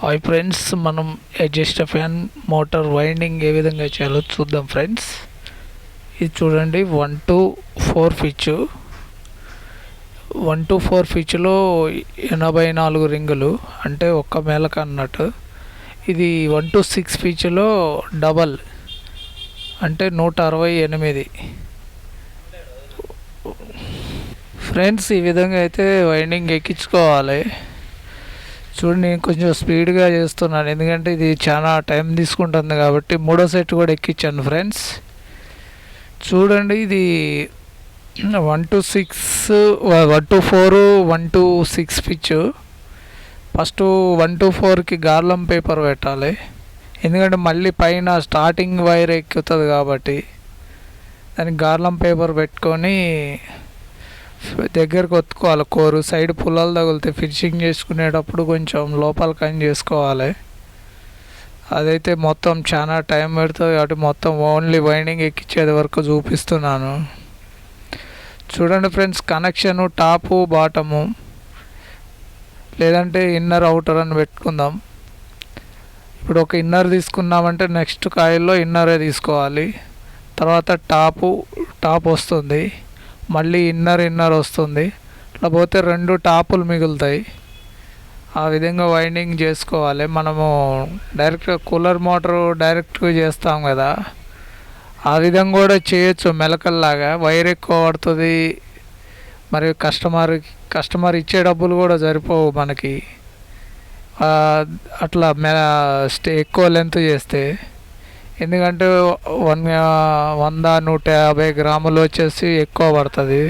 Hi friends, మనం adjust fan motor winding ఏ విధంగా చేయాలో చూద్దాం ఫ్రెండ్స్. ఇది చూడండి 1 to 4 పిచ్. 1 to 4 పిచ్లో 84 రింగులు, అంటే ఒక్క మేళక అన్నట్టు. ఇది 1 to 6 పిచ్లో డబల్, అంటే 168 ఫ్రెండ్స్. ఈ విధంగా అయితే వైండింగ్ ఎక్కించుకోవాలి. చూడండి, నేను కొంచెం స్పీడ్గా చేస్తున్నాను ఎందుకంటే ఇది చాలా టైం తీసుకుంటుంది కాబట్టి. మూడో సెట్ కూడా ఎక్కించాను ఫ్రెండ్స్. చూడండి, ఇది 1 to 4 1 to 6 pitch. First 1 to 4కి గార్లం పేపర్ పెట్టాలి, ఎందుకంటే మళ్ళీ పైన స్టార్టింగ్ వైర్ ఎక్కుతుంది కాబట్టి. దానికి గార్లం పేపర్ పెట్టుకొని దగ్గరకు ఒత్తుకోవాలి. కోరు సైడ్ పుల్లలు తగులుతాయి. ఫినిషింగ్ చేసుకునేటప్పుడు కొంచెం లోపల కన్ చేసుకోవాలి. అదైతే మొత్తం చాలా టైం పెడుతుంది కాబట్టి మొత్తం ఓన్లీ వైండింగ్ ఎక్కించేది వరకు చూపిస్తున్నాను. చూడండి ఫ్రెండ్స్, కనెక్షను టాపు బాటము, లేదంటే ఇన్నర్ అవుటర్ అని పెట్టుకుందాం. ఇప్పుడు ఒక ఇన్నర్ తీసుకున్నామంటే నెక్స్ట్ కాయిల్లో ఇన్నరే తీసుకోవాలి. తర్వాత టాప్ వస్తుంది, మళ్ళీ ఇన్నర్ వస్తుంది. ఇట్లా పోతే 2 టాపులు మిగులుతాయి. ఆ విధంగా వైండింగ్ చేసుకోవాలి. మనము డైరెక్ట్ కూలర్ మోటారు డైరెక్ట్గా చేస్తాం కదా, ఆ విధంగా కూడా చేయొచ్చు మెలకల్లాగా. వైర్ ఎక్కువ పడుతుంది, మరి కస్టమర్ ఇచ్చే డబ్బులు కూడా సరిపోవు మనకి. అట్లా ఎక్కువ లెంత్ చేస్తే, ఎందుకంటే 100-150 గ్రాములు వచ్చేసి ఎక్కువ పడుతుంది.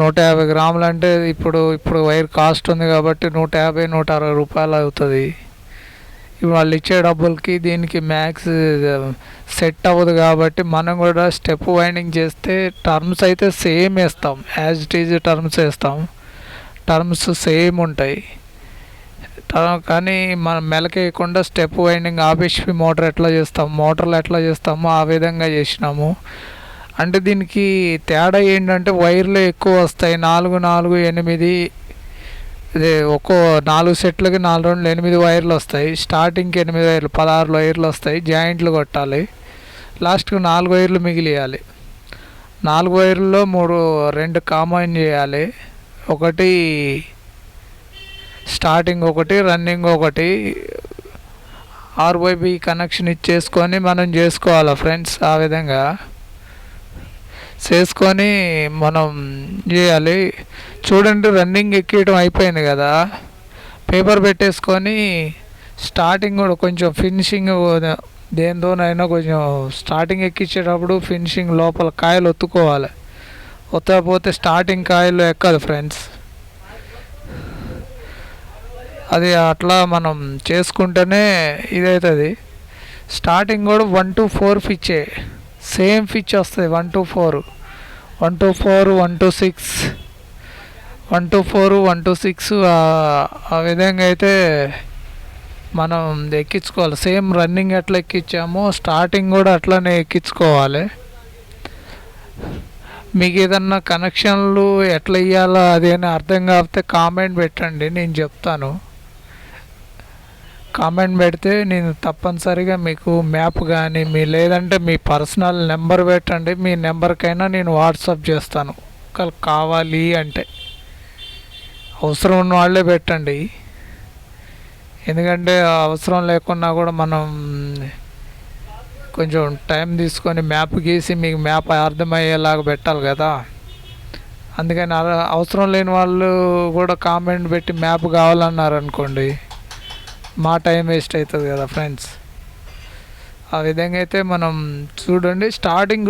150 గ్రాములు అంటే ఇప్పుడు వైర్ కాస్ట్ ఉంది కాబట్టి 150-160 రూపాయలు అవుతుంది. ఇప్పుడు వాళ్ళు ఇచ్చే డబ్బులకి దీనికి మ్యాక్స్ సెట్ అవ్వదు కాబట్టి మనం కూడా స్టెప్ వైండింగ్ చేస్తే టర్మ్స్ అయితే సేమ్ వేస్తాం, యాజ్ ఇట్ ఈజ్ టర్మ్స్ వేస్తాం. టర్మ్స్ సేమ్ ఉంటాయి, కానీ మనం మెలకేయకుండా స్టెప్ వైండింగ్ ఆర్హెచ్పి మోటార్లు ఎట్లా చేస్తామో ఆ విధంగా చేసినాము. అంటే దీనికి తేడా ఏంటంటే వైర్లు ఎక్కువ వస్తాయి. 4-4-8, ఇదే ఒక్కో 4 సెట్లకి 4-2-8 వైర్లు వస్తాయి. స్టార్టింగ్కి 8 వైర్లు, 16 వైర్లు వస్తాయి. జాయింట్లు కొట్టాలి, లాస్ట్కి 4 వైర్లు మిగిలియాలి. 4 వైర్లలో 2 కాంబైన్ చేయాలి. ఒకటి స్టార్టింగ్, ఒకటి రన్నింగ్, ఒకటి RYB కనెక్షన్ ఇచ్చేసుకొని మనం చేసుకోవాలి ఫ్రెండ్స్. ఆ విధంగా చేసుకొని మనం చేయాలి. చూడండి, రన్నింగ్ ఎక్కియడం అయిపోయింది కదా, పేపర్ పెట్టేసుకొని స్టార్టింగ్ కూడా కొంచెం ఫినిషింగ్ దేనితోనైనా కొంచెం స్టార్టింగ్ ఎక్కించేటప్పుడు ఫినిషింగ్ లోపల కాయలు ఒత్తుకోవాలి. ఒత్తకపోతే స్టార్టింగ్ కాయలు ఎక్కదు ఫ్రెండ్స్. అది అట్లా మనం చేసుకుంటేనే ఇదవుతుంది. స్టార్టింగ్ కూడా 1 to 4 పిచ్చే, సేమ్ పిచ్ వస్తుంది. 1 to 4 1 to 4 1 to 6 1 to 4 1 to 6 ఆ విధంగా అయితే మనం ఎక్కించుకోవాలి. సేమ్ రన్నింగ్ ఎట్లా ఎక్కించామో స్టార్టింగ్ కూడా అట్లనే ఎక్కించుకోవాలి. మీకు ఏదన్నా కనెక్షన్లు ఎట్లా ఇవ్వాలో అదేనా అర్థం కాకపోతే కామెంట్ పెట్టండి, నేను చెప్తాను. కామెంట్ పెడితే నేను తప్పనిసరిగా మీకు మ్యాప్ కానీ లేదంటే మీ పర్సనల్ నెంబర్ పెట్టండి, మీ నెంబర్కైనా నేను వాట్సాప్ చేస్తాను. ఒకవేళ కావాలి అంటే అవసరం ఉన్న వాళ్ళే పెట్టండి, ఎందుకంటే అవసరం లేకున్నా కూడా మనం కొంచెం టైం తీసుకొని మ్యాప్ గీసి మీకు మ్యాప్ అర్థమయ్యేలాగా పెట్టాలి కదా. అందుకని అవసరం లేని వాళ్ళు కూడా కామెంట్ పెట్టి మ్యాప్ కావాలన్నారు అనుకోండి, మా టైం వేస్ట్ అవుతుంది కదా ఫ్రెండ్స్. ఆ విధంగా అయితే మనం చూడండి, starting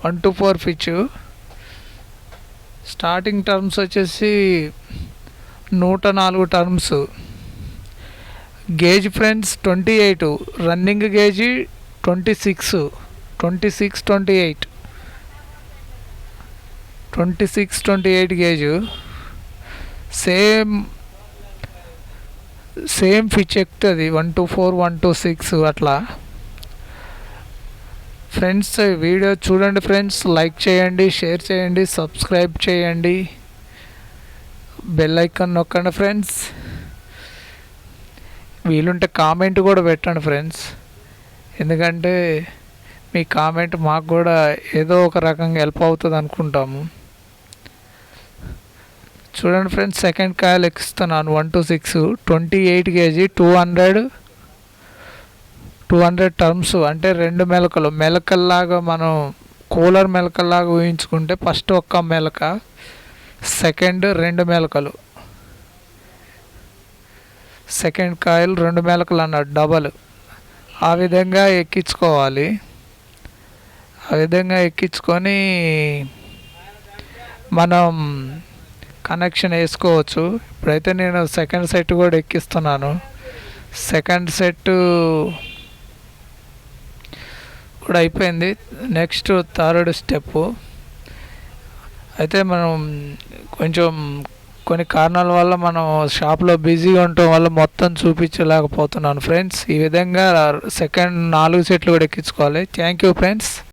1 to 4 pitch. Starting terms వచ్చేసి 104 terms. Gauge friends 28, running గేజీ 26 28 26-28 gauge. Same pitch ఎక్కుతుంది 1 to 4 1 to 6 అట్లా. ఫ్రెండ్స్, వీడియో చూడండి ఫ్రెండ్స్, లైక్ చేయండి, షేర్ చేయండి, సబ్స్క్రైబ్ చేయండి, బెల్ ఐకాన్ నొక్కండి ఫ్రెండ్స్. వీలుంటే కామెంట్ కూడా పెట్టండి ఫ్రెండ్స్, ఎందుకంటే మీ కామెంట్ మాకు కూడా ఏదో ఒక రకంగా హెల్ప్ అవుతుంది అనుకుంటాము. చూడండి ఫ్రెండ్స్, సెకండ్ కాయలు ఎక్కిస్తున్నాను 1 to 6 28 kg 200 టర్మ్స్, అంటే 2 మెలకల్లాగా మనం కూలర్ మెలకల్లాగా ఊహించుకుంటే ఫస్ట్ ఒక్క మెలక, సెకండ్ 2 మెలకలు, సెకండ్ కాయలు 2 మెలకలు అన్నాడు డబల్. ఆ విధంగా ఎక్కించుకోవాలి. ఆ విధంగా ఎక్కించుకొని మనం కనెక్షన్ వేసుకోవచ్చు. ఇప్పుడైతే నేను సెకండ్ సెట్ కూడా ఎక్కిస్తున్నాను. సెకండ్ సెట్ కూడా అయిపోయింది. నెక్స్ట్ థర్డ్ స్టెప్ అయితే మనం కొంచెం కొన్ని కారణాల వల్ల మనం షాప్లో బిజీగా ఉండటం వల్ల మొత్తం చూపించలేకపోతున్నాను ఫ్రెండ్స్. ఈ విధంగా సెకండ్ 4 సెట్లు కూడా ఎక్కించుకోవాలి. Thank you friends.